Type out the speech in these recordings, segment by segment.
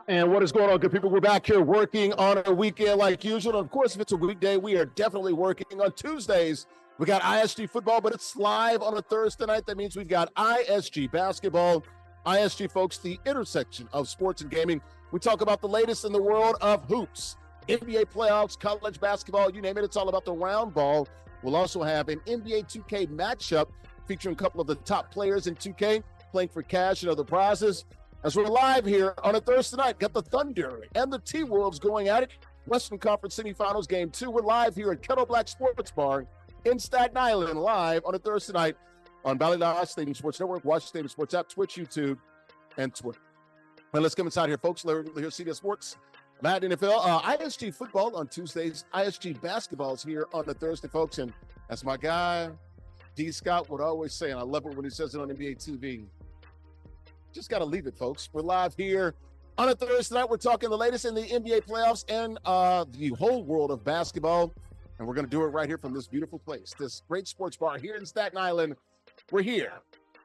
And what is going on, good people? We're back here working on a weekend like usual. And of course, if it's a weekday, we are definitely working. On Tuesdays, we got ISG football, but it's live on a Thursday night. That means we've got ISG basketball. ISG, folks, the intersection of sports and gaming. We talk about the latest in the world of hoops, NBA playoffs, college basketball, you name it. It's all about the round ball. We'll also have an NBA 2K matchup featuring a couple of the top players in 2K playing for cash and other prizes. As we're live here on a Thursday night, got the Thunder and the T-Wolves going at it. Western Conference semifinals game 2. We're live here at Kettle Black Sports Bar in Staten Island, live on a Thursday night on Valley Live Stadium Sports Network, Watch Stadium Sports app, Twitch, YouTube, and Twitter. And let's come inside here, folks. Larry Ridley here, CBS Sports, Madden NFL, ISG football on Tuesdays, ISG basketballs here on the Thursday, folks. And as my guy, D. Scott, would always say, and I love it when he says it on NBA TV, just got to leave it, folks. We're live here on a Thursday night. We're talking the latest in the NBA playoffs and the whole world of basketball. And we're going to do it right here from this beautiful place, this great sports bar here in Staten Island. We're here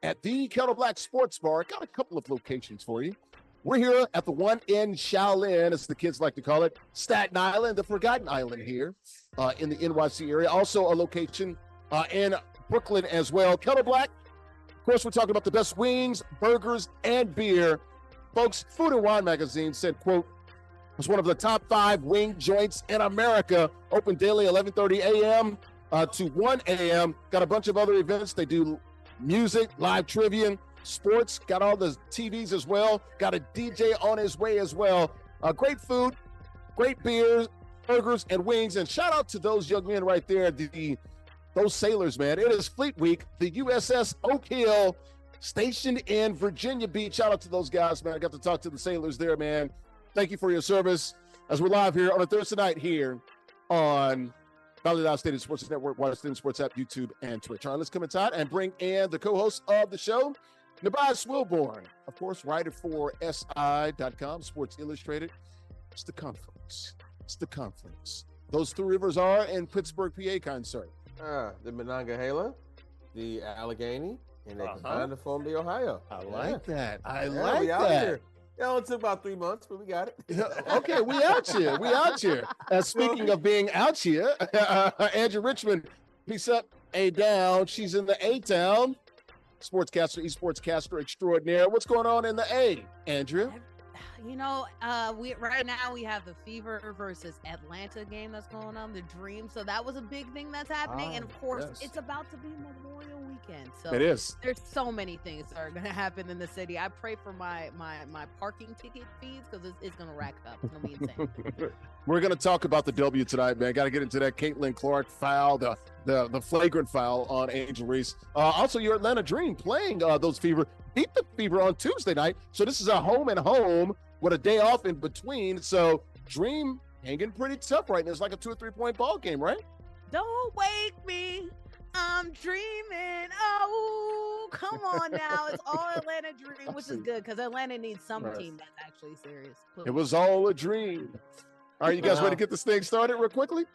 at the Kettle Black Sports Bar. Got a couple of locations for you. We're here at the one in Shaolin, as the kids like to call it, Staten Island, the Forgotten Island here in the NYC area. Also a location in Brooklyn as well. Kettle Black. Of course, we're talking about the best wings, burgers, and beer. Folks, Food and Wine magazine said, quote, it's one of the top 5 wing joints in America. Open daily 11:30 a.m. To 1 a.m. Got a bunch of other events. They do music, live trivia, sports. Got all the TVs as well. Got a DJ on his way as well. Great food, great beers, burgers, and wings. And shout out to those young men right there, those sailors, man. It is Fleet Week. The USS Oak Hill, stationed in Virginia Beach. Shout out to those guys, man. I got to talk to the sailors there, man. Thank you for your service. As we're live here on a Thursday night here on Valley Live Stadium Sports Network, Watch Stadium Sports app, YouTube, and Twitch. All right, let's come inside and bring in the co-host of the show, Nubyjas Wilborn. Of course, writer for SI.com, Sports Illustrated. It's the conference. It's the conference. Those 3 rivers are in Pittsburgh, PA, kind sir. The Monongahela, the Allegheny, and they combined to form the Ohio. I like that. I like we that. Out here. It only took about 3 months, but we got it. Okay, we out here. We out here. Speaking of being out here, Angel Richmond, peace up, A down. She's in the A town. Sportscaster, esportscaster extraordinaire. What's going on in the A, Andrea? You know, right now we have the Fever versus Atlanta game that's going on, the Dream. So that was a big thing that's happening. And of course, it's about to be Memorial Weekend. So it is. There's so many things that are going to happen in the city. I pray for my parking ticket fees because it's going to rack up. It's going to be insane. We're going to talk about the W tonight, man. Got to get into that Caitlin Clark foul, the flagrant foul on Angel Reese. Also, your Atlanta Dream playing those Fever. Beat the Fever on Tuesday night. So this is a home and home with a day off in between. So Dream hanging pretty tough right now. It's like a 2 or 3 point ball game, right? Don't wake me. I'm dreaming. Oh, come on now. It's all Atlanta Dream, which is good because Atlanta needs some team that's actually serious. Please. It was all a dream. All right, you guys ready to get this thing started real quickly?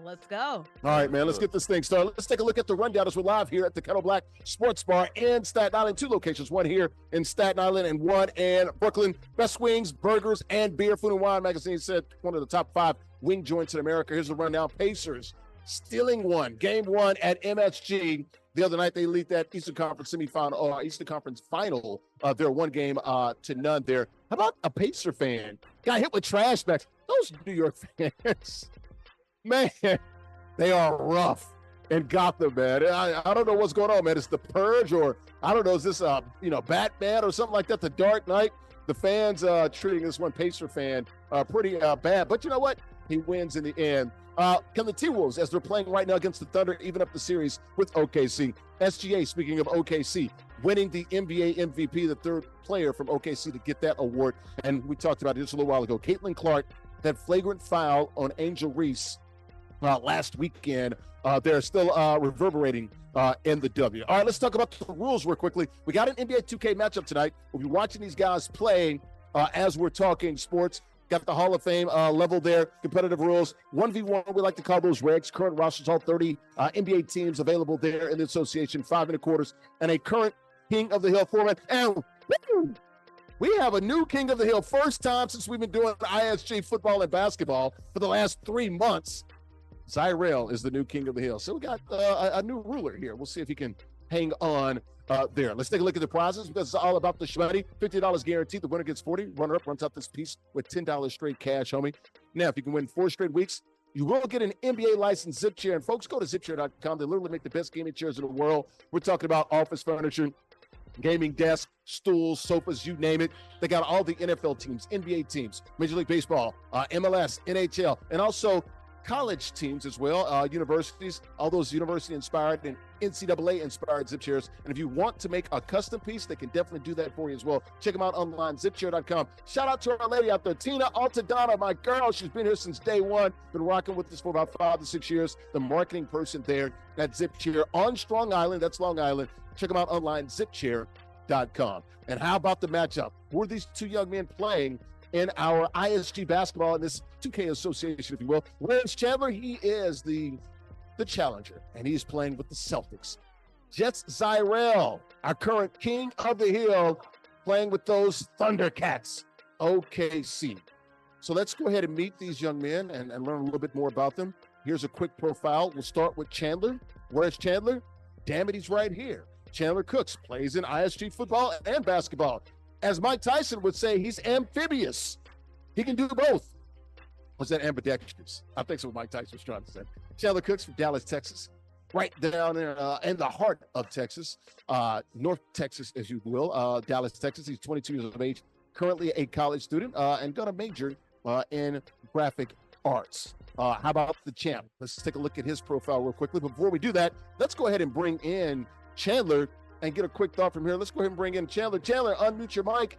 Let's go. All right, man, let's get this thing started. Let's take a look at the rundown as we're live here at the Kettle Black Sports Bar in Staten Island. 2 locations, one here in Staten Island and one in Brooklyn. Best wings, burgers, and beer. Food and Wine magazine said one of the top 5 wing joints in America. Here's the rundown. Pacers stealing one. Game 1 at MSG. The other night, they lead that Eastern Conference semifinal, or Eastern Conference final. They're 1 game to none there. How about a Pacer fan? Got hit with trash bags. Those New York fans. Man, they are rough in Gotham, man. I don't know what's going on, man. It's the Purge, or I don't know, is this Batman or something like that? The Dark Knight. The fans treating this one Pacer fan pretty bad. But you know what? He wins in the end. Can the T-Wolves, as they're playing right now against the Thunder, even up the series with OKC? SGA, speaking of OKC, winning the NBA MVP, the 3rd player from OKC to get that award. And we talked about it just a little while ago. Caitlin Clark, that flagrant foul on Angel Reese last weekend. They're still reverberating in the W. All right, let's talk about the rules real quickly. We got an NBA 2K matchup tonight. We'll be watching these guys play as we're talking sports. Got the Hall of Fame level there, competitive rules. 1v1, we like to call those regs. Current rosters, all 30 NBA teams available there in the association, 5 1/4, and a current King of the Hill format. And woo, We have a new king of the hill. First time since we've been doing ISG football and basketball for the last 3 months. Zyrell is the new king of the hill. So we got a new ruler here. We'll see if he can hang on there. Let's take a look at the prizes because it's all about the shmoney. $50 guaranteed. The winner gets 40. Runner-up runs out this piece with $10 straight cash, homie. Now, if you can win 4 straight weeks, you will get an NBA licensed zip chair. And folks, go to ZipChair.com. They literally make the best gaming chairs in the world. We're talking about office furniture, gaming desks, stools, sofas, you name it. They got all the NFL teams, NBA teams, Major League Baseball, MLS, NHL, and also college teams as well, universities, all those university-inspired and NCAA-inspired zip chairs. And if you want to make a custom piece, they can definitely do that for you as well. Check them out online, ZipChair.com. Shout out to our lady out there, Tina Altadonna, my girl. She's been here since day one, been rocking with us for about 5 to 6 years. The marketing person there at ZipChair on Strong Island. That's Long Island. Check them out online, ZipChair.com. And how about the matchup? Who are these 2 young men playing in our ISG basketball in this 2K association, if you will? WhereIsChandler? He is the challenger, and he's playing with the Celtics. JustZyrell, our current king of the hill, playing with those Thundercats, OKC. So let's go ahead and meet these young men and learn a little bit more about them. Here's a quick profile. We'll start with Chandler. WhereIsChandler? Damn it, he's right here. Chandler Cooks plays in ISG football and basketball. As Mike Tyson would say, he's amphibious. He can do both. Was that ambidextrous? I think so. Mike Tyson was trying to say. Chandler Cooks from Dallas, Texas, right down there in the heart of Texas, North Texas, as you will. Dallas, Texas. He's 22 years of age, currently a college student, and going to major in graphic arts. How about the champ? Let's take a look at his profile real quickly. Before we do that, let's go ahead and bring in Chandler and get a quick thought from here. Let's go ahead and bring in Chandler. Chandler, unmute your mic.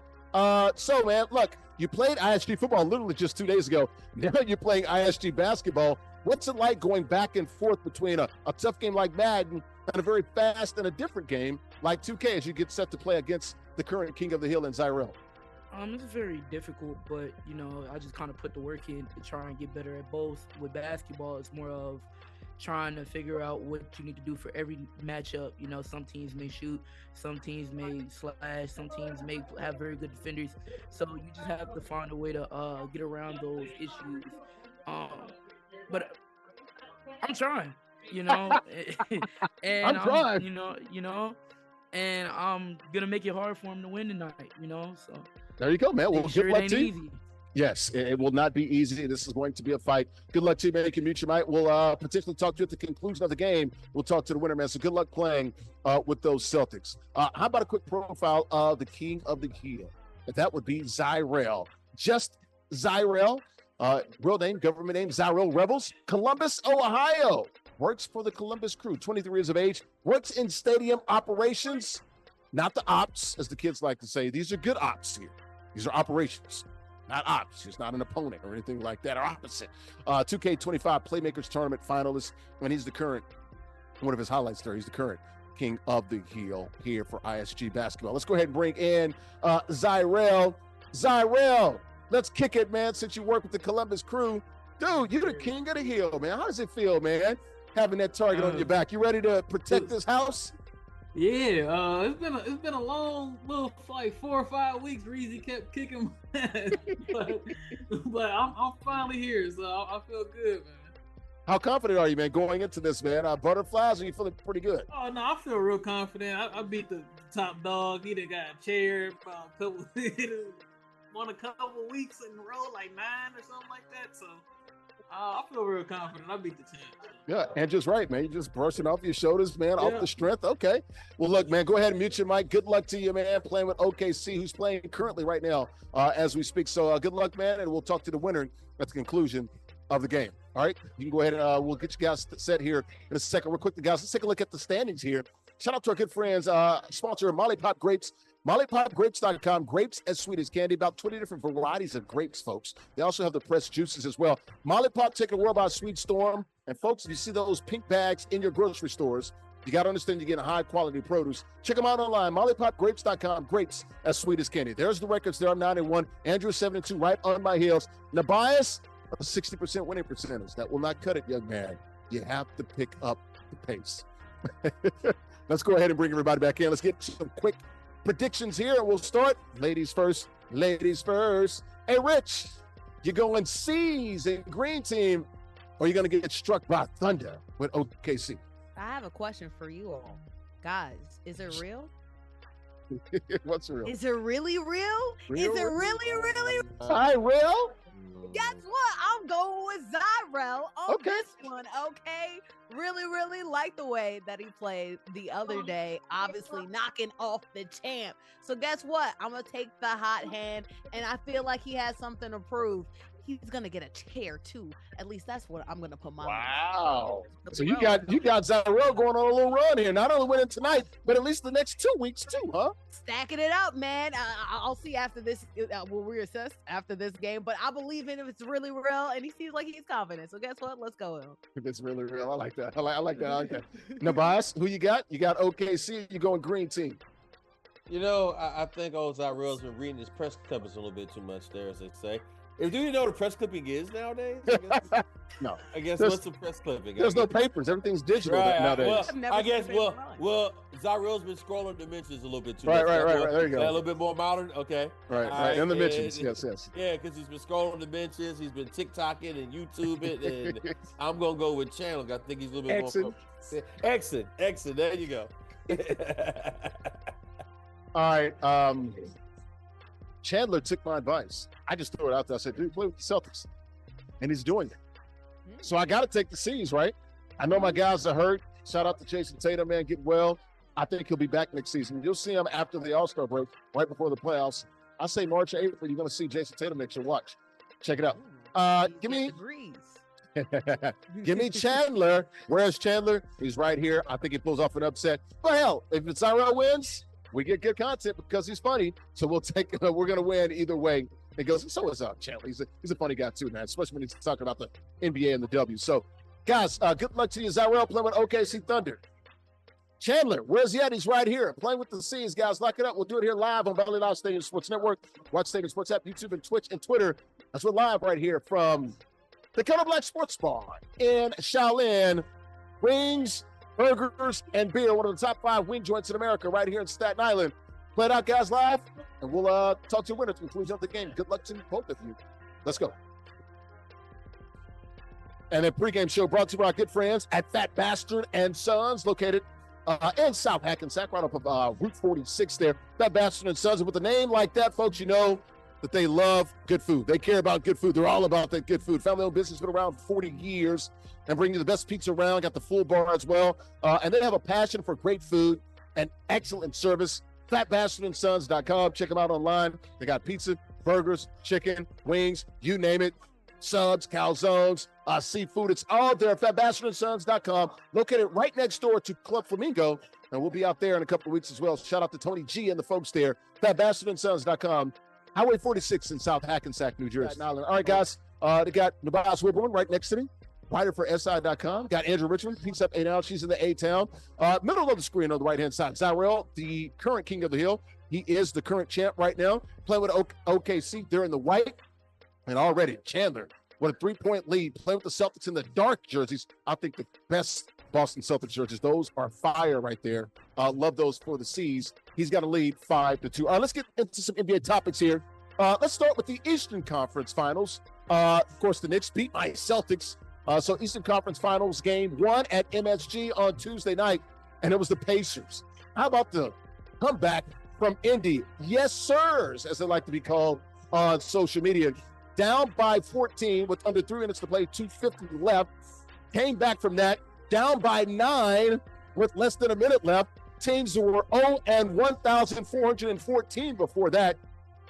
So, man, look, you played ISG football literally just 2 days ago. Now you're playing ISG basketball. What's it like going back and forth between a tough game like Madden and a very fast and a different game like 2K as you get set to play against the current king of the hill in Zyrell? It's very difficult, but, I just kind of put the work in to try and get better at both. With basketball, it's more of trying to figure out what you need to do for every matchup. Some teams may shoot, some teams may slash, some teams may have very good defenders. So you just have to find a way to get around those issues. But I'm trying, and I'm trying. And I'm gonna make it hard for him to win tonight. So there you go, man. Well, good luck to you. Easy. Yes, it will not be easy. This is going to be a fight. Good luck to you, man. You can mute your mic. We'll potentially talk to you at the conclusion of the game. We'll talk to the winner, man. So good luck playing with those Celtics. How about a quick profile of the king of the hill? That would be Zyrell. JustZyrell. Real name, government name, Zyrell Rebels. Columbus, Ohio. Works for the Columbus Crew. 23 years of age. Works in stadium operations. Not the ops, as the kids like to say. These are good ops here. These are operations. Not ops. He's not an opponent or anything like that, or opposite. 2K25 Playmakers Tournament finalist, and he's the current, one of his highlights there, he's the current king of the hill here for ISG basketball. Let's go ahead and bring in Zyrell. Zyrell, let's kick it, man, since you work with the Columbus Crew. Dude, you're the king of the hill, man. How does it feel, man, having that target on your back? You ready to protect this house? Yeah, it's been a long little like 4 or 5 weeks. Reese kept kicking my ass, but I'm finally here, so I feel good, man. How confident are you, man, going into this, man? Butterflies, or you feeling pretty good? Oh no, I feel real confident. I beat the top dog. He done got a chair for a couple, won a couple weeks in a row, like 9 or something like that. So I feel real confident. I beat the champ. Yeah, Andrew's right, man. You're just bursting off your shoulders, man, off the strength. Okay. Well, look, man, go ahead and mute your mic. Good luck to you, man, playing with OKC, who's playing currently right now as we speak. So good luck, man, and we'll talk to the winner at the conclusion of the game. All right? You can go ahead and we'll get you guys set here in a second. Real quick, guys, let's take a look at the standings here. Shout out to our good friends, sponsor Molly Pop Grapes. MollyPopGrapes.com. Grapes as sweet as candy. About 20 different varieties of grapes, folks. They also have the pressed juices as well. Molly Pop taking the world by a sweet storm. And folks, if you see those pink bags in your grocery stores, you got to understand you're getting high quality produce. Check them out online. MollyPopGrapes.com. Grapes as sweet as candy. There's the records there. I'm 9-1. Andrew 7-2, right on my heels. Nubyjas, 60% winning percentage. That will not cut it, young man. You have to pick up the pace. Let's go ahead and bring everybody back in. Let's get some quick predictions here, and we'll start. Ladies first. Ladies first. Hey, Rich, you going C's and green team, or you going to get struck by thunder with OKC? I have a question for you all. Guys, is it real? What's real? Is it really real? Is it really? Hi, real? Guess what? I'm going with JustZyrell on Okay. this one, okay? Really like the way that he played the other day, obviously knocking off the champ. So guess what? I'm going to take the hot hand, and I feel like he has something to prove. He's going to get a chair, too. At least that's what I'm going to put my money on. So you got JustZyrell going on a little run here. Not only winning tonight, but at least the next 2 weeks, too, huh? Stacking it up, man. I'll see after this. We'll reassess after this game, but I believe in if it's really real, and he seems like he's confident. So guess what? Let's go. If it's really real, I like that. I like that. Nubyjas, who you got? You got OKC. You going green team? You know, I think old JustZyrell's been reading his press clippings a little bit too much there, as they say. Do you know what a press clipping is nowadays? No. I guess what's a press clipping? There's no papers. Everything's digital nowadays. Well, JustZyrell's been scrolling the mentions a little bit too much. Right. There you go. A little bit more modern. Okay. Right. In the mentions. Yes. Yeah, because he's been scrolling the mentions. He's been TikToking and YouTubing, and I'm gonna go with Chandler. I think he's a little bit more. Excellent. There you go. All right. Chandler took my advice. I just threw it out there. I said, dude, play with the Celtics. And he's doing it. So I got to take the C's, right? I know my guys are hurt. Shout out to Jason Tatum, man. Get well. I think he'll be back next season. You'll see him after the All-Star break, right before the playoffs. I say March, April, you're going to see Jason Tatum next year. Watch. Check it out. Give me Chandler. Where's Chandler? He's right here. I think he pulls off an upset. But hell, if JustZyrell wins, we get good content because he's funny. So we're going to win either way. He goes, so is Chandler. He's a funny guy too, man, especially when he's talking about the NBA and the W. So, guys, good luck to you. JustZyrell playing with OKC Thunder. Chandler, where's he at? He's right here. Playing with the C's, guys. Lock it up. We'll do it here live on Valley Live Stadium Sports Network. Watch Stadium Sports app, YouTube, and Twitch, and Twitter. That's we're live right here from the Color Black Sports Bar in Shaolin. Wings, burgers, and beer. One of the top 5 wing joints in America right here in Staten Island. Play it out, guys, live, and we'll talk to you winners at the conclusion of the game. Good luck to both of you. Let's go. And a pregame show brought to you by our good friends at Fat Bastard and Sons, located in South Hackensack, right off of Route 46 there. Fat Bastard and Sons. And with a name like that, folks, you know that they love good food. They care about good food. They're all about that good food. Family-owned business, been around 40 years and bring you the best pizza around. Got the full bar as well. And they have a passion for great food and excellent service. FatBastardandSons.com. Check them out online. They got pizza, burgers, chicken, wings, you name it. Subs, calzones, seafood. It's all there at FatBastardandSons.com. Located right next door to Club Flamingo. And we'll be out there in a couple of weeks as well. Shout out to Tony G and the folks there. FatBastardandSons.com. Highway 46 in South Hackensack, New Jersey. All right, guys. They got Nubyjas Wilborn right next to me. Writer for SI.com. Got Angel Richmond, Peace Up 8 Ounce. She's in the A-Town. Middle of the screen on the right-hand side. JustZyrell, the current king of the hill. He is the current champ right now. Playing with OKC. They're in the white. And already, Chandler, with a 3-point lead. Playing with the Celtics in the dark jerseys. I think the best Boston Celtics jerseys. Those are fire right there. Love those for the C's. He's got a lead 5-2. All right, let's get into some NBA topics here. Let's start with the Eastern Conference Finals. Of course, the Knicks beat my Celtics. So Eastern Conference Finals game 1 at MSG on Tuesday night, and it was the Pacers. How about the comeback from Indy? Yes, sirs, as they like to be called on social media. Down by 14 with under 3 minutes to play, 2:50 left. Came back from that, down by 9 with less than a minute left. Teams who were 0 and 1,414 before that,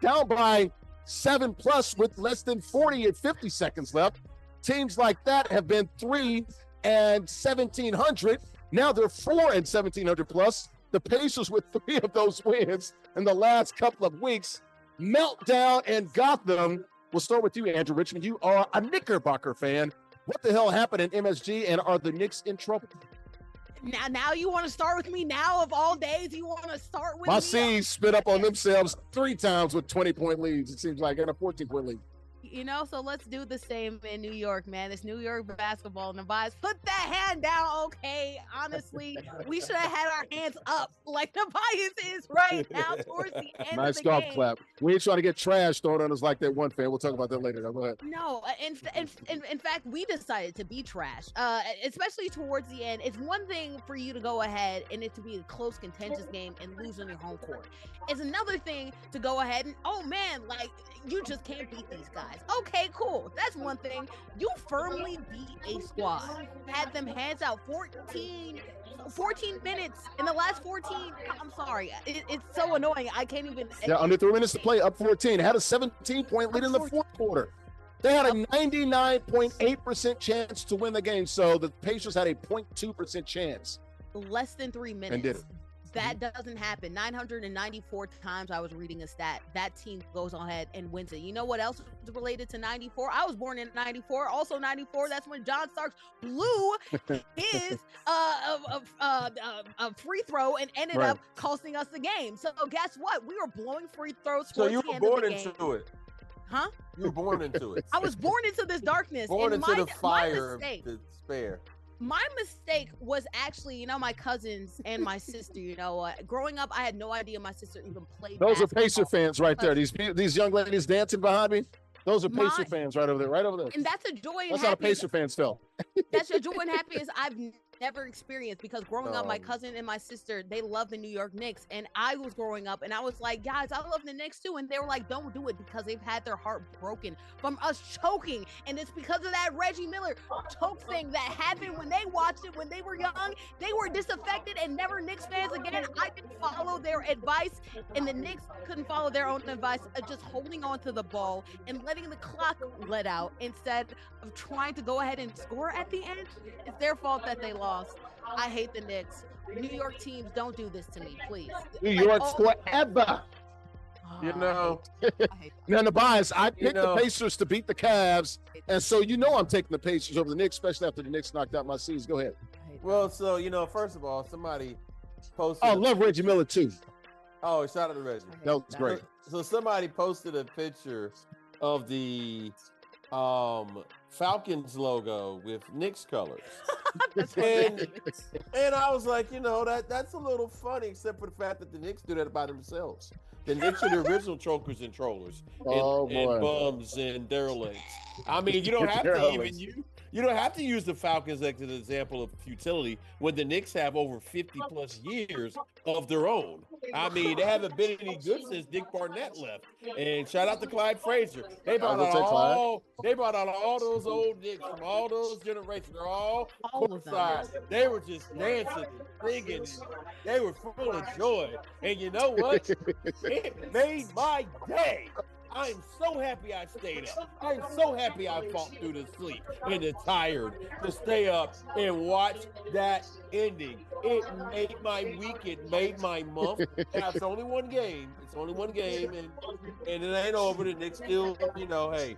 down by 7+ with less than 40 and 50 seconds left. Teams like that have been 3 and 1,700. Now they're 4 and 1,700 plus. The Pacers with 3 of those wins in the last couple of weeks. Meltdown in Gotham. We'll start with you, Andrew Richmond. You are a Knickerbocker fan. What the hell happened in MSG, and are the Knicks in trouble? Now you want to start with me now of all days? You want to start with My me? C's spit up on themselves 3 times with 20-point leads, it seems like, and a 14-point lead. You know, so let's do the same in New York, man. It's New York basketball. Nubyjas, put that hand down, okay? Honestly, we should have had our hands up like Nubyjas is right now towards the end Nice of the golf game. clap. We ain't trying to get trash thrown on us like that one fan. We'll talk about that later. Now, go ahead. No, in fact, we decided to be trash, especially towards the end. It's one thing for you to go ahead and it to be a close, contentious game and lose on your home court. It's another thing to go ahead and, oh man, like, you just can't beat these guys. Okay, cool. That's one thing. You firmly beat a squad. Had them hands out 14 minutes in the last 14. I'm sorry. It's so annoying. I can't even. Yeah, under 3 minutes to play, up 14. Had a 17-point lead in the fourth quarter. They had a 99.8% chance to win the game, so the Pacers had a 0.2% chance. Less than 3 minutes. And did it. That doesn't happen. 994 times I was reading a stat. That team goes ahead and wins it. You know what else is related to 94? I was born in 94. Also 94. That's when John Starks blew his a free throw and ended up costing us the game. So guess what? We were blowing free throws. So you were born into it. Huh? You were born into it. I was born into this darkness. Born and into the fire of despair. My mistake was actually, you know, my cousins and my sister, you know, growing up, I had no idea my sister even played Those are basketball. Pacer fans right there. These young ladies dancing behind me. Those are Pacer fans right over there, right over there. And that's a joy and That's how the happiness. Pacer fans felt. That's a joy and happiness I've never experienced, because growing up, my cousin and my sister, they love the New York Knicks, and I was growing up and I was like, guys, I love the Knicks too, and they were like, don't do it, because they've had their heart broken from us choking, and it's because of that Reggie Miller choke thing that happened when they watched it when they were young. They were disaffected and never Knicks fans again. I didn't follow their advice, and the Knicks couldn't follow their own advice of just holding on to the ball and letting the clock let out instead of trying to go ahead and score at the end. It's their fault that they lost. I hate the Knicks. New York teams, don't do this to me, please. New York forever. You know. Now, Nubyjas, I picked the Pacers to beat the Cavs, and so you know I'm taking the Pacers over the Knicks, especially after the Knicks knocked out my C's. Go ahead. Well, so, you know, first of all, somebody posted. Oh, I love Reggie Miller, too. Oh, shout out to Reggie. That was great. So somebody posted a picture of the Falcons logo with Knicks colors. and I was like, you know, that's a little funny, except for the fact that the Knicks do that by themselves. The Knicks are the original chokers and trollers, and bums and derelicts. I mean, you don't have to even you don't have to use the Falcons as an example of futility when the Knicks have over 50 plus years of their own. I mean, they haven't been any good since Dick Barnett left. And shout out to Clyde Frazier. They brought out all those old Knicks from all those generations. They're all courtside. They were just dancing and singing. And they were full of joy. And you know what? It made my day. I'm so happy I stayed up. I'm so happy I fought through the sleep and the tired to stay up and watch that ending. It made my week. It made my month. And it's only one game. It's only one game, and it ain't over. The Knicks still, you know, hey.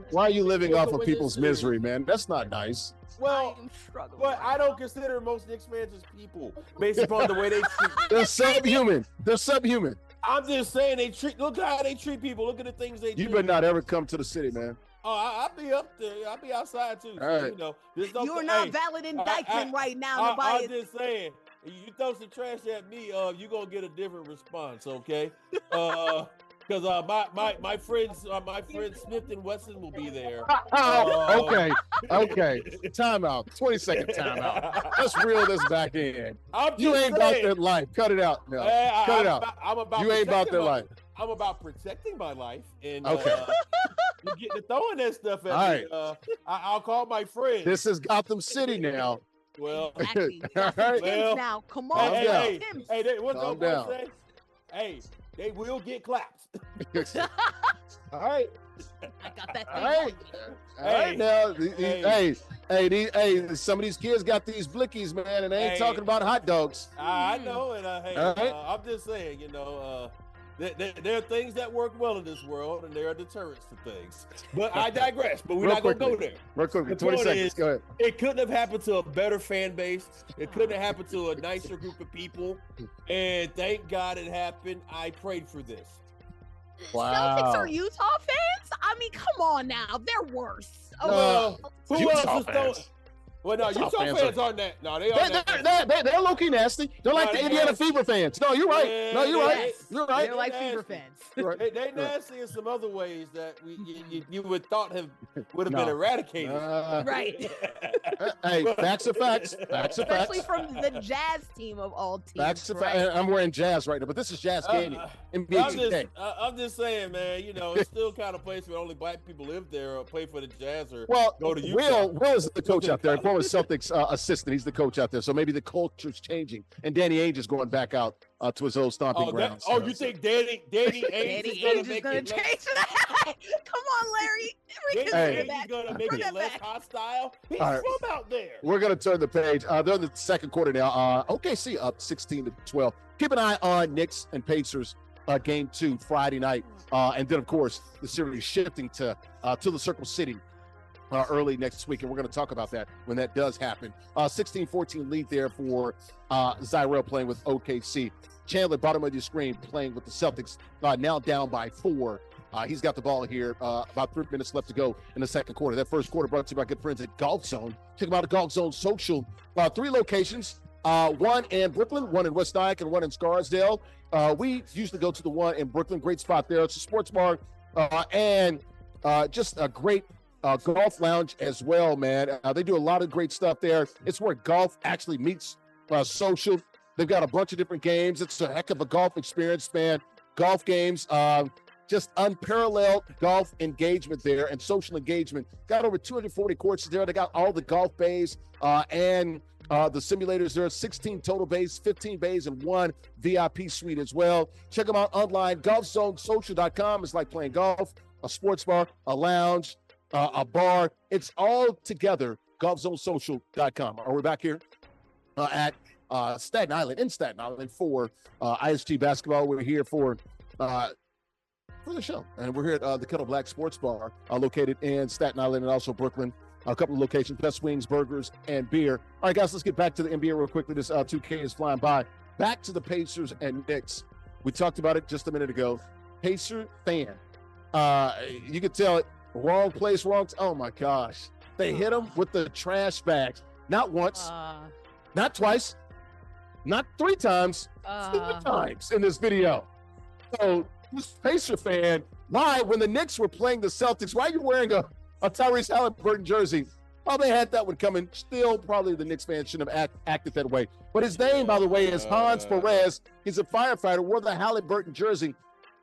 Why are you living off of people's misery, man? That's not nice. Well, but I don't consider most Knicks fans as people based upon the way they treat. They're subhuman. They're subhuman. I'm just saying look how they treat people. Look at the things they do. You better not ever come to the city, man. Oh, I'll be up there. I'll be outside too. All right. You know, you're not valid indictment right now. I'm just saying, you throw some trash at me, you're gonna get a different response, okay? Because my friends Smith and Wesson will be there. Okay. Timeout. 20-second timeout. Let's reel this back in. You ain't about that life. Cut it out. No. Cut it out. You ain't about that life. I'm about protecting my life, and okay. You get to throwing that stuff at me. I'll call my friend. This is Gotham City now. Well, exactly. Well, now, come on. Hey, what's the boy say? Hey, they will get claps. All right. I got that thing. All right. Now, some of these kids got these blickies, man, and they ain't talking about hot dogs. I know, and I'm just saying, you know, there are things that work well in this world, and there are deterrents to things. But I digress. But we're not going to go there. Real quickly, 20 seconds. Go ahead. It couldn't have happened to a better fan base. It couldn't have happened to a nicer group of people. And thank God it happened. I prayed for this. Wow. Celtics are Utah fans? I I mean, come on now. They're worse. Well, who Utah else is throwing? fans. Well, no, Utah fans aren't that. No, they aren't. They're low-key nasty. They're like the Indiana Fever fans. No, you're right. Yeah, No, you're right. Yes. You're right. They're like nasty. Fever fans. You're right. They nasty in some other ways that you would thought would have been eradicated. Right. Hey, facts are facts. Facts are facts. Especially from the Jazz team of all teams. Facts are right? facts. I'm wearing Jazz right now, but this is Jazz Gaming. NBA 2K. I'm just saying, man. You know, it's still kind of place where only black people live there or play for the Jazz or go to Utah. Will is the coach out there. Former Celtics assistant. He's the coach out there. So maybe the culture's changing. And Danny Ainge is going back out to his old stomping grounds. You think Danny Ainge is going to change that? Come on, Larry. He's going to make it less hostile. He's from out there. We're going to turn the page. They're in the second quarter now. OKC up 16-12. Keep an eye on Knicks and Pacers game 2 Friday night. And then, of course, the series shifting to the Circle City early next week, and we're going to talk about that when that does happen. 16-14 lead there for JustZyrell playing with OKC. Chandler, bottom of your screen, playing with the Celtics, now down by 4. He's got the ball here. About 3 minutes left to go in the second quarter. That first quarter brought to you by good friends at Golf Zone. Check them out at Golf Zone Social. 3 locations, one in Brooklyn, one in West Nyack, and one in Scarsdale. We usually go to the one in Brooklyn. Great spot there. It's a sports bar and just a great golf lounge as well, man. They do a lot of great stuff there. It's where golf actually meets social. They've got a bunch of different games. It's a heck of a golf experience, man. Golf games, just unparalleled golf engagement there and social engagement. Got over 240 courses there. They got all the golf bays and the simulators. There are 16 total bays, 15 bays, and 1 VIP suite as well. Check them out online. GolfZoneSocial.com is like playing golf, a sports bar, a lounge, a bar. It's all together. GolfZoneSocial.com. We're back here at Staten Island for ISG basketball. We're here for the show, and we're here at the Kettle Black Sports Bar, located in Staten Island and also Brooklyn. A couple of locations: best wings, burgers, and beer. All right, guys, let's get back to the NBA real quickly. This 2K is flying by. Back to the Pacers and Knicks. We talked about it just a minute ago. Pacer fan, you could tell it. Wrong place, oh my gosh. They hit him with the trash bags. Not once, not twice, not 3 times, 4 times in this video. So this Pacer fan, why, when the Knicks were playing the Celtics, why are you wearing a Tyrese Halliburton jersey? Oh, they had that one coming. Still, probably the Knicks fans shouldn't have acted that way. But his name, by the way, is Hans Perez. He's a firefighter, wore the Halliburton jersey.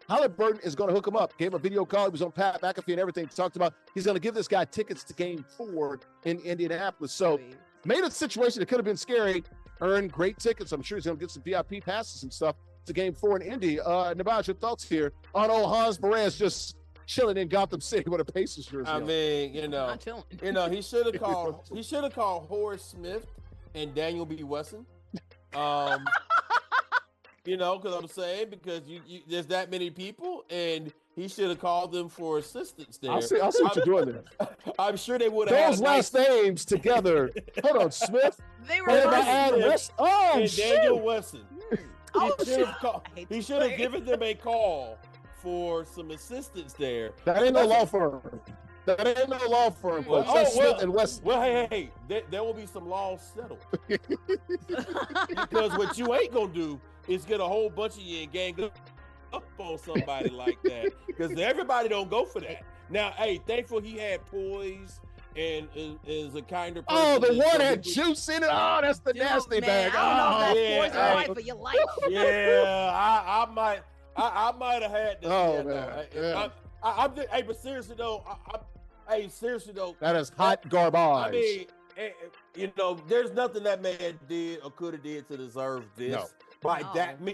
Halliburton is going to hook him up. Gave him a video call. He was on Pat McAfee and everything. Talked about he's going to give this guy tickets to Game 4 in Indianapolis. So made a situation that could have been scary. Earned great tickets. I'm sure he's going to get some VIP passes and stuff to Game 4 in Indy. Nubyjas, your thoughts here on old Hans Perez just chilling in Gotham City with a Pacers jersey. I mean, he should have called Horace Smith and Daniel B. Wesson. Because I'm saying, because you there's that many people, and he should have called them for assistance there. I'll see what you're doing there. I'm sure they would have those last names together. Hold on, Smith. They were and Daniel Wesson. He should have given them a call for some assistance there. That ain't no law firm. Smith and Wesson. Well, hey, there will be some laws settled. Because what you ain't gonna do is get a whole bunch of you and gang up on somebody like that. Because everybody don't go for that. Now, hey, thankful he had poise and is a kinder person. Oh, the one had juice in it. Oh, that's the nasty bag. I don't know if that's poison for your life. Yeah, I might have had this. Oh, man. But seriously though, that is hot garbage. I mean, there's nothing that man did or could have did to deserve this. No.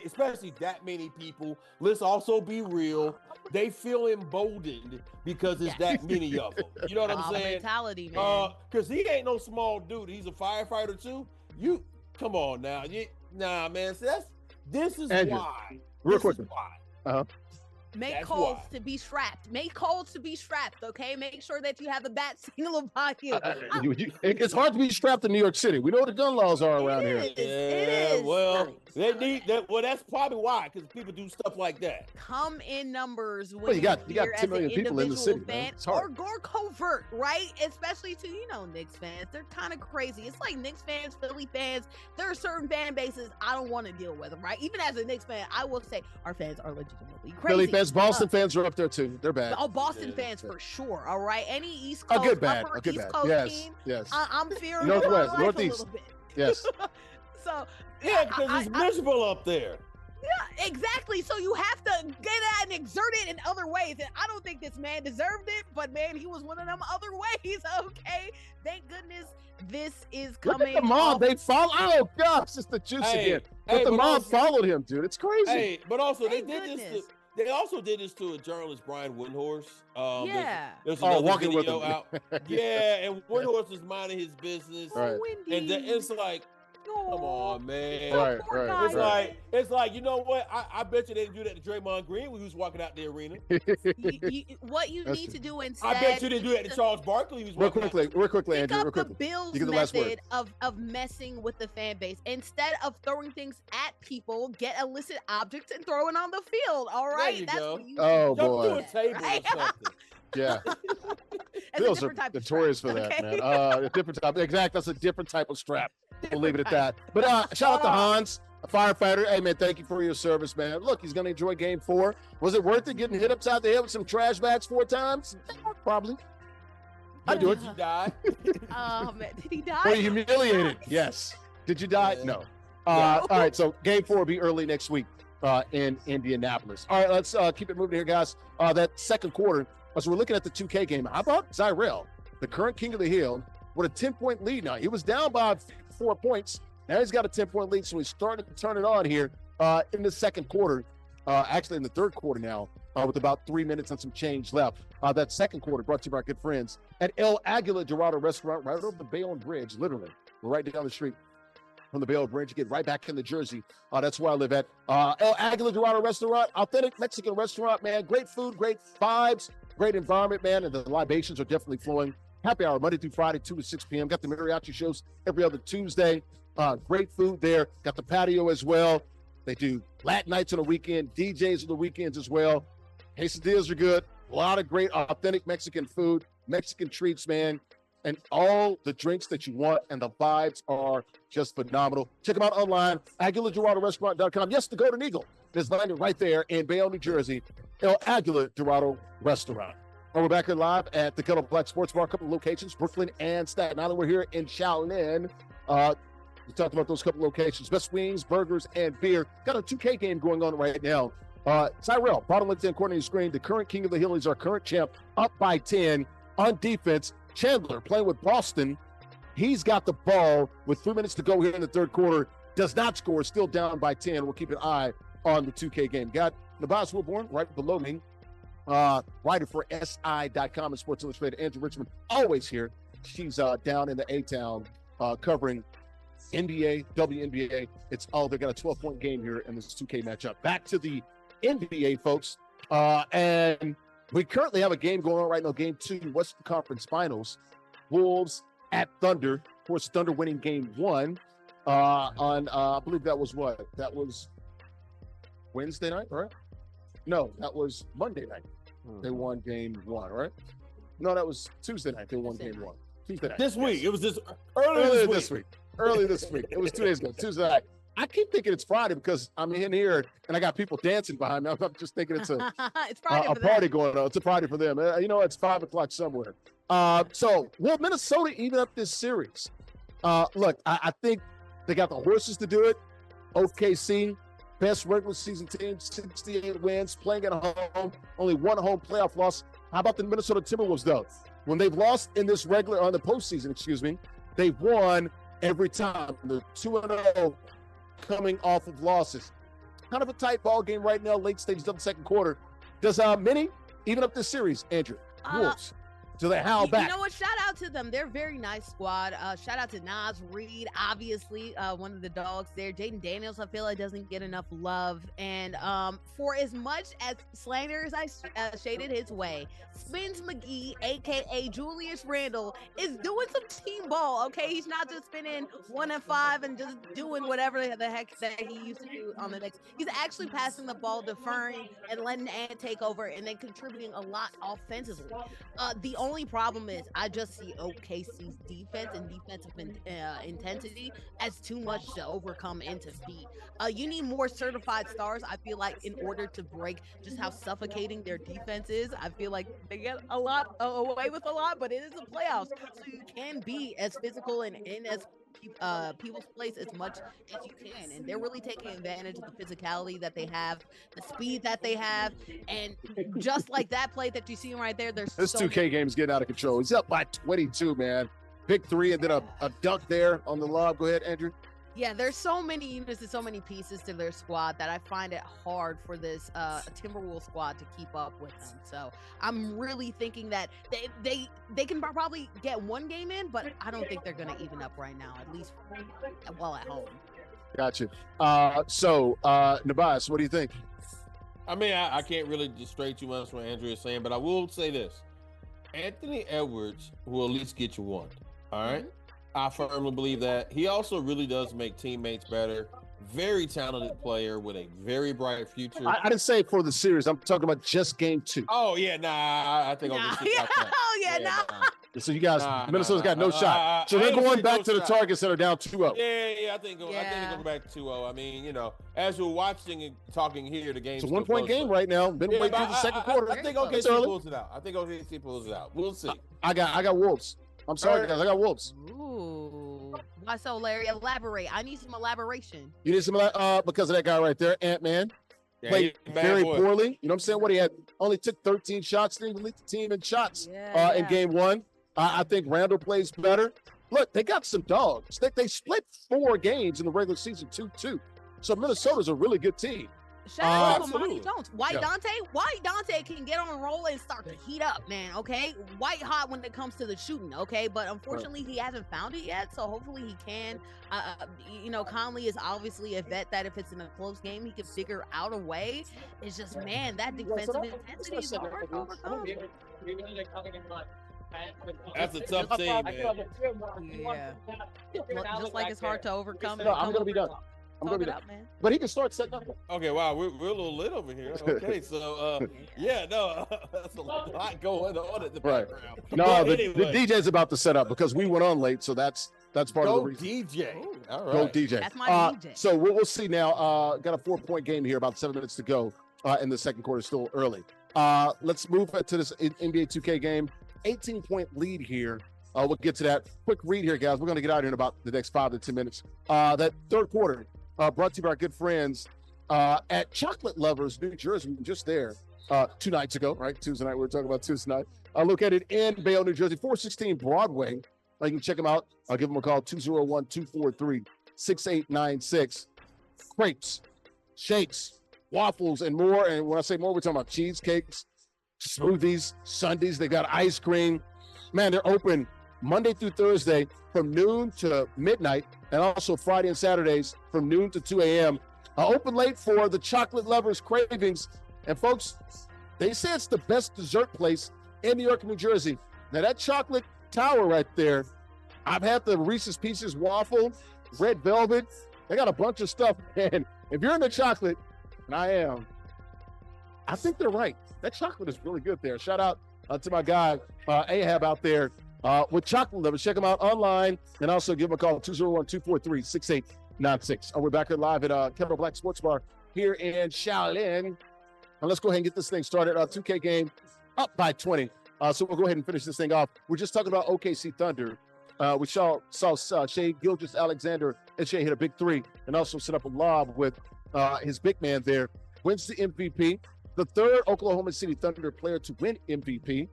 Especially that many people. Let's also be real. They feel emboldened because it's that many of them. You know what I'm saying? Mentality, man. Because he ain't no small dude. He's a firefighter too. You come on now. Man. So this is Andrew, why. Real quick. Make calls to be strapped. Make calls to be strapped, okay? Make sure that you have a bat signal by you. It's hard to be strapped in New York City. We know what the gun laws are around here. It is. Well, they need that. Well, that's probably why, because people do stuff like that. Come in numbers when you got 10 million people in the city, man. It's hard. Or covert, right? Especially to, Knicks fans. They're kind of crazy. It's like Knicks fans, Philly fans. There are certain fan bases I don't want to deal with, right? Even as a Knicks fan, I will say our fans are legitimately crazy. Philly fans, Boston fans are up there too. They're bad. Oh, Boston fans for sure. All right. Any East Coast, good bad. East Coast team. Yes. I'm fearing Northwest, Northeast. Yes. So yeah, because it's miserable up there. Yeah, exactly. So you have to get out and exert it in other ways. And I don't think this man deserved it, but man, he was one of them other ways. Okay. Thank goodness this is coming. Look at the mob. They follow. Oh gosh, it's the juice again. But the mob followed him, dude. It's crazy. Hey, but also they did this. They also did this to a journalist, Brian Windhorst. There's another walking video with him. out. Yeah, and Windhorst is minding his business. Right. And it's like, come on, man. Right. It's like, you know what? I bet you they didn't do that to Draymond Green when he was walking out the arena. What you need to do instead. I bet you didn't do that to Charles Barkley. He was real quickly, Andrew. Pick up the Bills method of messing with the fan base. Instead of throwing things at people, get illicit objects and throw it on the field. All right. There you go. Oh, jump boy. through a table or something. Yeah. Bills are notorious for that, man. A different type. Exactly. That's a different type of strap. We'll leave it at that. But shout out to Hans, a firefighter. Hey, man, thank you for your service, man. Look, he's going to enjoy game 4. Was it worth it getting hit upside the head with some trash bags 4 times? Probably. I'd do it. Did you die? Man, did he die? Were you humiliated? Yes. Did you die? No. All right, so game 4 will be early next week in Indianapolis. All right, let's keep it moving here, guys. That second quarter, as we're looking at the 2K game, how about Zyrell, the current king of the hill, with a 10-point lead now? He was down by 4 points. Now he's got a 10-point lead, so he's starting to turn it on here in the second quarter. Actually, in the third quarter now, with about 3 minutes and some change left. That second quarter brought to you by our good friends at El Aguila Dorado Restaurant, right over the Bayonne Bridge, literally. We're right down the street from the Bayonne Bridge. You get right back in the Jersey. That's where I live at. El Aguila Dorado Restaurant, authentic Mexican restaurant, man. Great food, great vibes, great environment, man, and the libations are definitely flowing. Happy hour, Monday through Friday, 2 to 6 p.m. Got the mariachi shows every other Tuesday. Great food there. Got the patio as well. They do Latin nights on the weekend, DJs on the weekends as well. Quesadillas are good. A lot of great authentic Mexican food, Mexican treats, man, and all the drinks that you want, and the vibes are just phenomenal. Check them out online, AguilaDoradoRestaurant.com. Yes, the Golden Eagle is landed right there in Bayonne, New Jersey, El Aguila Dorado Restaurant. And we're back here live at the Kettle Black Sports Bar, a couple of locations, Brooklyn and Staten Island. We're here in Shaolin. We talked about those couple locations, best wings, burgers, and beer. Got a 2K game going on right now. Zyrell, bottom left-hand corner of your screen, the current king of the hill. He's our current champ, up by 10 on defense. Chandler playing with Boston. He's got the ball with 3 minutes to go here in the third quarter. Does not score, still down by 10. We'll keep an eye on the 2K game. Got Nubyjas Wilborn right below me. Writer for SI.com and Sports Illustrated. Angel Richmond, always here. She's down in the A-Town covering NBA, WNBA. It's all, they got a 12-point game here in this 2K matchup. Back to the NBA, folks. And we currently have a game going on right now, game 2, Western Conference Finals. Wolves at Thunder. Of course, Thunder winning game 1 on, I believe that was what? That was Wednesday night, right? No, that was Monday night. They won game 1, right? No, that was Tuesday night. They won game 1. Tuesday night. This week. It was this earlier this week. Early this week. It was 2 days ago, Tuesday night. I keep thinking it's Friday because I'm in here and I got people dancing behind me. I'm just thinking it's a party going on. It's a party for them. You know, it's 5 o'clock somewhere. So will Minnesota even up this series? Look, I think they got the horses to do it. OKC, best regular season team, 68 wins, playing at home, only 1 home playoff loss. How about the Minnesota Timberwolves, though? When they've lost in this regular, on the postseason, they've won every time. They're 2-0 coming off of losses. Kind of a tight ball game right now, late stages of the second quarter. Does Minnie even up this series, Andrew? Wolves. So they howl back. You know what? Shout out to them. They're a very nice squad. Shout out to Nas Reed, obviously, one of the dogs there. Jaden Daniels, I feel like doesn't get enough love. And for as much as slanders I shaded his way, Spins McGee, aka Julius Randle, is doing some team ball. Okay, he's not just spinning 1 and 5 and just doing whatever the heck that he used to do on the next. He's actually passing the ball, deferring, and letting Ant take over, and then contributing a lot offensively. The only problem is I just see OKC's defense and defensive intensity as too much to overcome and to beat. You need more certified stars, I feel like, in order to break just how suffocating their defense is. I feel like they get a lot away with a lot, but it is the playoffs, so you can be as physical and in as people's place as much as you can, and they're really taking advantage of the physicality that they have, the speed that they have, and just like that play that you see right there, there's this 2K game's getting out of control. He's up by 22, man. Big three and then a dunk there on the lob. Go ahead, Andrew. Yeah, there's so many units and so many pieces to their squad that I find it hard for this Timberwolves squad to keep up with them. So I'm really thinking that they can probably get one game in, but I don't think they're going to even up right now, at least while at home. Gotcha. Nubyjas, what do you think? I mean, I can't really just stray too much from what Andrea is saying, but I will say this. Anthony Edwards will at least get you one. All right? Mm-hmm. I firmly believe that. He also really does make teammates better. Very talented player with a very bright future. I didn't say for the series. I'm talking about just game 2. Oh, yeah. I think I'll just get that. Oh, yeah, nah. So you guys, Minnesota's got no shot. So they're going back to the targets that are down 2-0. Yeah, I think they're going back 2-0. I mean, you know, as we're watching and talking here, the game's it's a 1-point game right now. Been waiting through the second quarter. I think OKC pulls it out. We'll see. I got Wolves. I'm sorry, guys. I got Wolves. Ooh. Why so, Larry? Elaborate. I need some elaboration. You need some because of that guy right there, Ant-Man. Played very poorly. You know what I'm saying? What he had only took 13 shots, didn't even lead the team in shots in game 1. I think Randall plays better. Look, they got some dogs. They split 4 games in the regular season, 2-2. So Minnesota's a really good team. Shout out to Monty Jones. White Dante can get on a roll and start to heat up, man. Okay, white hot when it comes to the shooting. Okay, but unfortunately he hasn't found it yet. So hopefully he can. You know, Conley is obviously a vet that if it's in a close game, he can figure out a way. It's just, man, that defensive intensity is hard to overcome. That's a tough team, man. Yeah, just like it's hard to overcome. No, I'm gonna be done. Man. But he can start setting up. Okay, wow, we're a little lit over here. Okay, so that's a lot going on at the background. No, the DJ's about to set up because we went on late, so that's part of the reason. DJ. All right. Go DJ. That's my DJ. So we'll see now. Got a 4-point game here, about 7 minutes to go in the second quarter, still early. Let's move to this NBA 2K game. 18-point lead here. We'll get to that. Quick read here, guys. We're going to get out here in about the next 5 to 10 minutes. That third quarter, brought to you by our good friends at Chocolate Lovers, New Jersey. We were just there 2 nights ago, right? Tuesday night. We were talking about Tuesday night. Located in Bayonne, New Jersey, 416 Broadway. You can check them out. I'll give them a call, 201-243-6896. Crepes, shakes, waffles, and more. And when I say more, we're talking about cheesecakes, smoothies, sundaes. They got ice cream. Man, they're open Monday through Thursday from noon to midnight, and also Friday and Saturdays from noon to 2 a.m. Open late for the chocolate lovers' cravings. And folks, they say it's the best dessert place in New York and New Jersey. Now that chocolate tower right there, I've had the Reese's Pieces waffle, red velvet. They got a bunch of stuff. And if you're into chocolate, and I am, I think they're right. That chocolate is really good there. Shout out to my guy, Ahab out there with Chocolate Lovers. Check them out online and also give them a call, 201-243-6896. We're back here live at Kettle Black Sports Bar here in Shaolin. And let's go ahead and get this thing started. 2K game up by 20. So we'll go ahead and finish this thing off. We're just talking about OKC Thunder. We saw Shai Gilgeous-Alexander, and Shai hit a big 3 and also set up a lob with his big man there. Wins the MVP. The third Oklahoma City Thunder player to win MVP.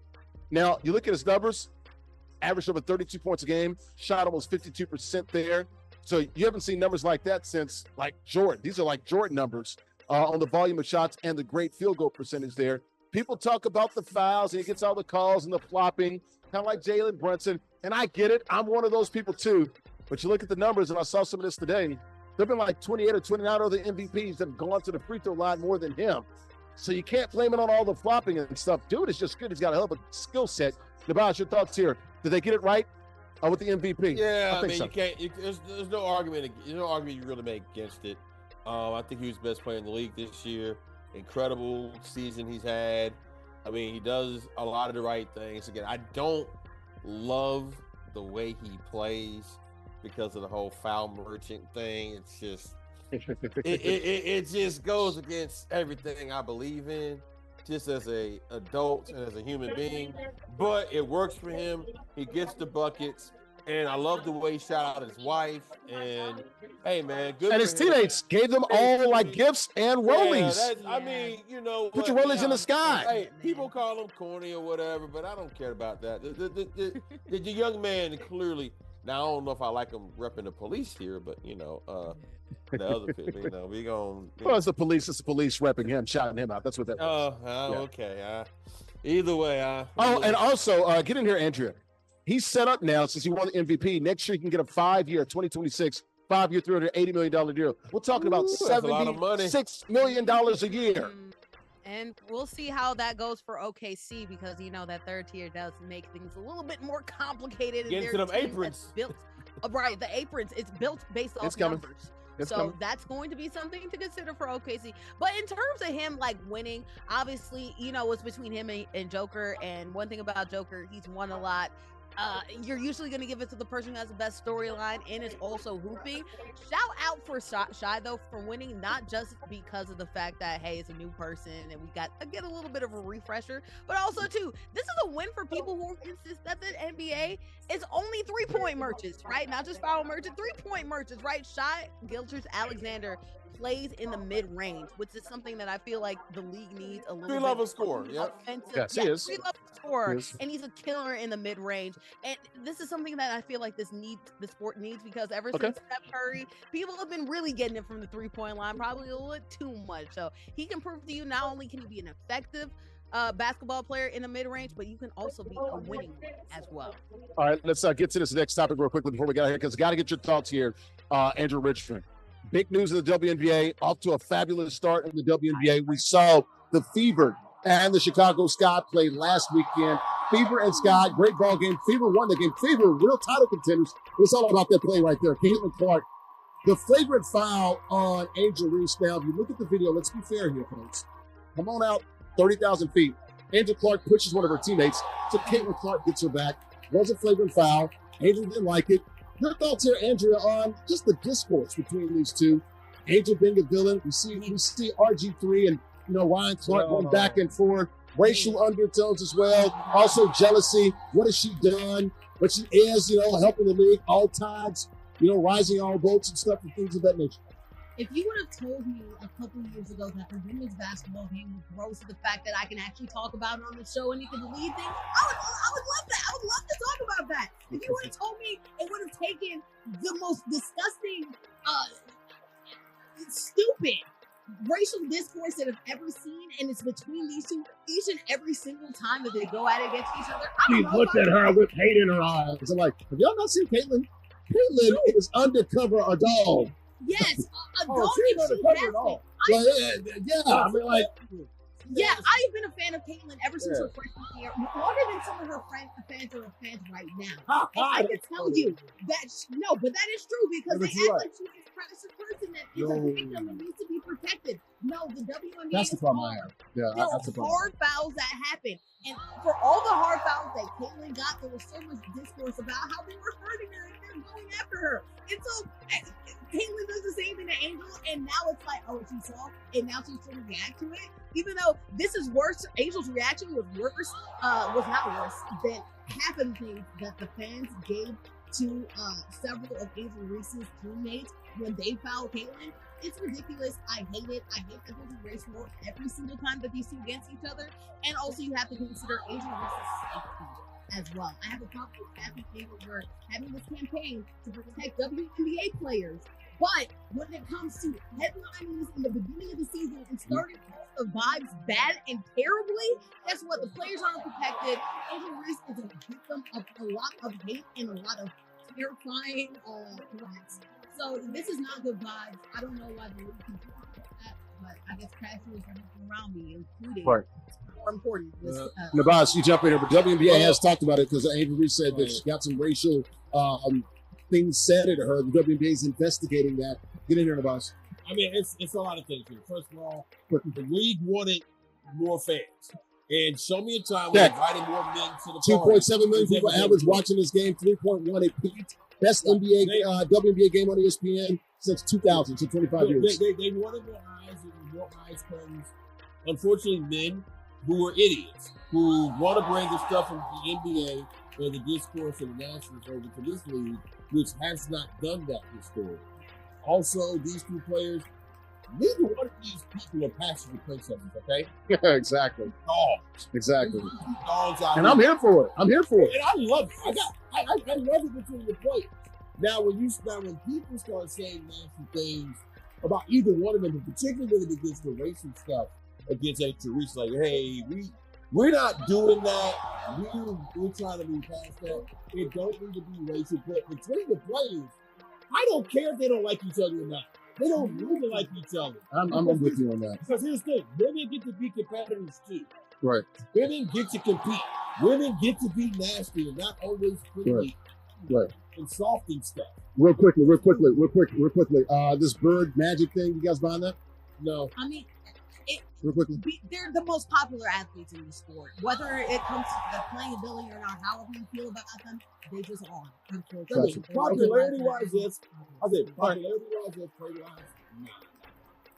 Now, you look at his numbers, averaged over 32 points a game, shot almost 52% there. So you haven't seen numbers like that since, like, Jordan. These are like Jordan numbers on the volume of shots and the great field goal percentage there. people talk about the fouls and he gets all the calls and the flopping, kind of like Jalen Brunson. And I get it. I'm one of those people too. But you look at the numbers, and I saw some of this today. There have been like 28 or 29 other MVPs that have gone to the free throw line more than him. So you can't blame it on all the flopping and stuff. Dude is just good. He's got a hell of a skill set. Nubyjas, your thoughts here. Did they get it right with the MVP? Yeah, I mean, so. You can't. There's no argument. There's no argument you really make against it. I think he was the best player in the league this year. Incredible season he's had. I mean, he does a lot of the right things. Again, I don't love the way he plays because of the whole foul merchant thing. It's just it just goes against everything I believe in, just as a adult and as a human being. But it works for him. He gets the buckets. And I love the way he shot out his wife. And hey, man, good. And his teammates gave them all like gifts and rollies. I mean, you know, put your rollies in the sky. Hey, people call him corny or whatever, but I don't care about that. The young man clearly. Now I don't know if I like him repping the police here, but you know, the other people, you know, we gonna. Well, it's the police repping him, shouting him out. That's what that. Okay. Either way, and also get in here, Andrea. He's set up now since he won the MVP. Next year, he can get a 5-year, 2026, 5-year, $380 million deal. We're talking about $76 million a year. And we'll see how that goes for OKC because, you know, that third tier does make things a little bit more complicated. Get into them aprons. Built, right, the aprons. It's built based off numbers. That's going to be something to consider for OKC. But in terms of him, like, winning, obviously, you know, it's between him and Joker. And one thing about Joker, he's won a lot. You're usually going to give it to the person who has the best storyline and is also hooping. Shout out for Shy, though, for winning, not just because of the fact that, hey, it's a new person and we got to get a little bit of a refresher, but also, too, this is a win for people who insist that the NBA is only three-point merchants, right? Not just foul merchants, three-point merchants, right? Shy Gilgeous-Alexander plays in the mid-range, which is something that I feel like the league needs a little bit. Three-level scorer, Yes, he is. Three-level scorer, and he's a killer in the mid-range. And this is something that I feel like the sport needs because ever since Steph Curry, people have been really getting it from the three-point line, probably a little too much. So he can prove to you not only can he be an effective basketball player in the mid-range, but you can also be a winning one as well. All right, let's get to this next topic real quickly before we get out here because got to get your thoughts here, Andrew Richmond. Big news in the WNBA, off to a fabulous start in the WNBA. We saw the Fever and the Chicago Sky play last weekend. Fever and Sky, great ball game. Fever won the game. Fever, real title contenders. It's all about that play right there. Caitlin Clark, the flagrant foul on Angel Reese. Now, if you look at the video, let's be fair here, folks. Come on out, 30,000 feet. Angel Clark pushes one of her teammates, so Caitlin Clark gets her back. Was a flagrant foul. Angel didn't like it. Your thoughts here, Andrea, on just the discourse between these two? Angel being a villain. We see RG3 and Ryan Clark going back and forth. Racial undertones as well. Also jealousy. What has she done? But she is, helping the league all times, rising all boats and stuff and things of that nature. If you would have told me a couple years ago that the women's basketball game would grow to the fact that I can actually talk about it on the show and you can believe things, I would love that. I would love to talk about that. If you would have told me it would have taken the most disgusting, stupid racial discourse that I've ever seen, and it's between these two each and every single time that they go at it against each other. He looked at her with hate in her eyes. I'm like, have y'all not seen Caitlin? Caitlin is undercover a dog. Yes, a dog she's undercover at all. Yeah, I've been a fan of Caitlin ever since her freshman year, longer than some of her fans are fans right now. And I can tell you that, but that is true because they act like she's this precious person that is a victim and needs to be protected. No, the WNBA that's the problem I have. Yeah, that's the problem. Hard fouls that happen. And for all the hard fouls that Caitlin got, there was so much discourse about how they were hurting her and they're going after her. And so Caitlin does the same thing to Angel, and now it's like, oh, she saw, and now she's trying to react to it. Even though this is worse, Angel's reaction was not worse than half of the things that the fans gave to several of Angel Reese's teammates when they fouled Caitlin. It's ridiculous. I hate it. I hate that there's a race war every single time that these two against each other. And also you have to consider Angel Reese's safety as well. I have a problem with Kathy We're having this campaign to protect WNBA players. But when it comes to headlining in the beginning of the season and starting the vibes bad and terribly, guess what? The players aren't protected. Angel Reese is a victim of a lot of hate and a lot of terrifying threats. So this is not good vibes. I don't know why the league can do that, but I guess cashiers are looking around me, including more important. Nubyjas, you jump in here, but WNBA has talked about it because Angel Reese said that she got some racial things said to her. The WNBA is investigating that. Get in here, Nubyjas. I mean, it's a lot of things here. First of all, the league wanted more fans. And show me a time when inviting more men to the 2.7 million people average watching this game, 3.1 a peak. Best WNBA game on ESPN since 2000, so 25 years. They wanted more eyes, and more eyes comes, unfortunately, men who are idiots, who want to bring the stuff from the NBA and the discourse of the Nationals over to this league, which has not done that historically. Also, these two players, neither one of these people are passionate play something, okay? Yeah, exactly. Dogs. Exactly. Dogs out and I'm here for it. I'm here for it. And I love it. I love it between the players. Now, when people start saying nasty things about either one of them, but particularly when it gets the racial stuff against Angel Reese, like, hey, we're not doing that. We're trying to move past that. It don't need to be racial, but between the players, I don't care if they don't like each other or not. They don't need to like each other. I'm with you on that. Because here's the thing. Women get to be competitors too. Right. Women get to compete. Women get to be nasty and not always pretty and soft and stuff. Real quickly. This bird magic thing, you guys buying that? No. I mean, real quickly. They're the most popular athletes in the sport. Whether it comes to the playing ability or not, however you feel about them, they just are. Gotcha. Popularity-wise, yes. I said popularity-wise, yes. Play-wise,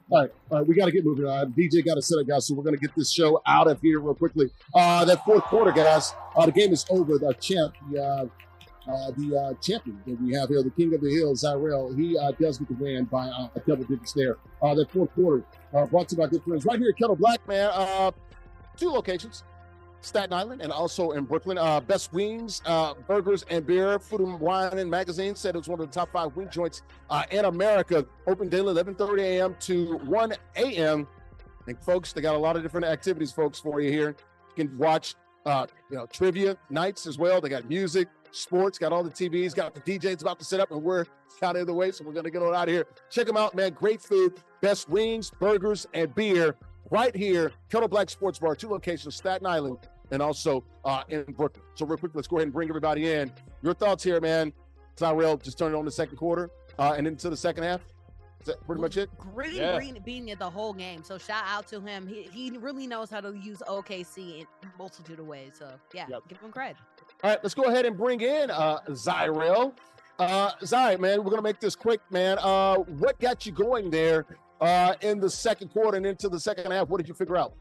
All right, we got to get moving on. DJ got to set up, guys, so we're going to get this show out of here real quickly. That fourth quarter, guys, the game is over. The champion that we have here, the king of the hill, JustZyrell, he does get the win by a double digits there. That fourth quarter brought to you by good friends right here at Kettle Black, man. 2 locations, Staten Island and also in Brooklyn. Best wings, burgers, and beer. Food and Wine and Magazine said it was one of the top 5 wing joints in America. Open daily 11:30 a.m. to 1 a.m. And folks, they got a lot of different activities, folks, for you here. You can watch, trivia nights as well. They got music, sports, got all the TVs, got the DJs about to set up, and we're out of the way, so we're going to get on out of here. Check them out, man. Great food, best wings, burgers, and beer right here. Kettle Black Sports Bar, 2 locations, Staten Island and also in Brooklyn. So real quick, let's go ahead and bring everybody in. Your thoughts here, man. JustZyrell just turned it on the second quarter and into the second half. Is that pretty much it? Green beating it the whole game. So shout out to him. He really knows how to use OKC in a multitude of ways. So give him credit. All right, let's go ahead and bring in JustZyrell. Zy, man, we're going to make this quick, man. What got you going there in the second quarter and into the second half? What did you figure out?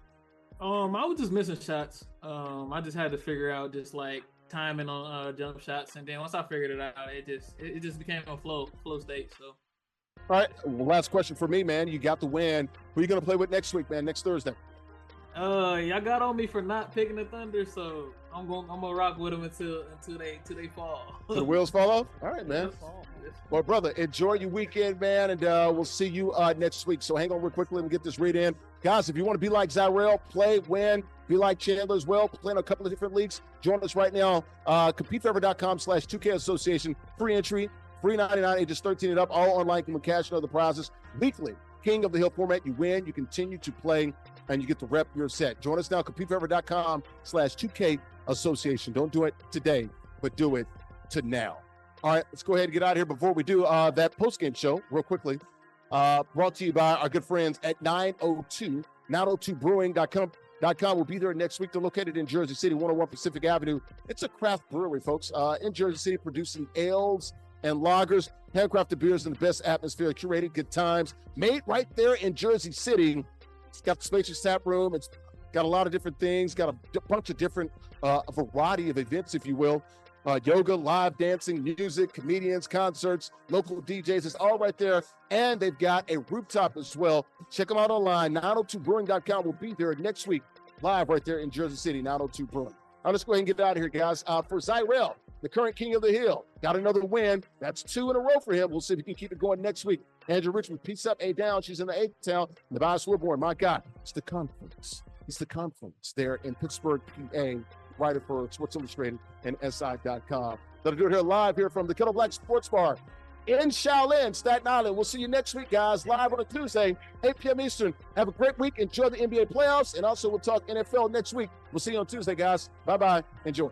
I was just missing shots. I just had to figure out just like timing on jump shots, and then once I figured it out, it just became a flow state. So, all right, well, last question for me, man. You got the win. Who are you going to play with next week, man? Next Thursday? Y'all got on me for not picking the Thunder, so I'm gonna rock with them until they fall. Till the wheels fall off? All right, man. Well, brother, enjoy your weekend, man, and we'll see you next week. So hang on real quickly and get this read in. Guys, if you want to be like JustZyrell, play, win, be like Chandler as well, play in a couple of different leagues, join us right now. COMPETE4EVER.com/2K Association, free entry, free 99, ages 13 and up, all online, come with cash and other prizes. Weekly, King of the Hill format, you win, you continue to play, and you get to rep your set. Join us now, COMPETE4EVER.com/2K Association. Don't do it today, but do it to now. All right, let's go ahead and get out of here. Before we do that post-game show, real quickly, brought to you by our good friends at 902brewing.com will be there next week. They're located in Jersey City, 101 Pacific Avenue. It's a craft brewery, folks, in Jersey City, producing ales and lagers, handcrafted beers in the best atmosphere, curated good times, made right there in Jersey City. It's got the spacious tap room. It's got a lot of different things, got a bunch of different, a variety of events, if you will. Yoga, live dancing, music, comedians, concerts, local DJs. It's all right there. And they've got a rooftop as well. Check them out online. 902brewing.com will be there next week, live right there in Jersey City, 902 Brewing. All right, let's go ahead and get out of here, guys. For JustZyrell, the current king of the hill, got another win. That's 2 in a row for him. We'll see if he can keep it going next week. Angel Richmond, peace up, A down. She's in the A town. Nubyjas Wilborn, my God, it's the conference. It's the conference there in Pittsburgh, PA, writer for Sports Illustrated and SI.com. That'll do it here live here from the Kettle Black Sports Bar in Shaolin, Staten Island. We'll see you next week, guys, live on a Tuesday, 8 p.m. Eastern. Have a great week. Enjoy the NBA playoffs, and also we'll talk NFL next week. We'll see you on Tuesday, guys. Bye-bye. Enjoy.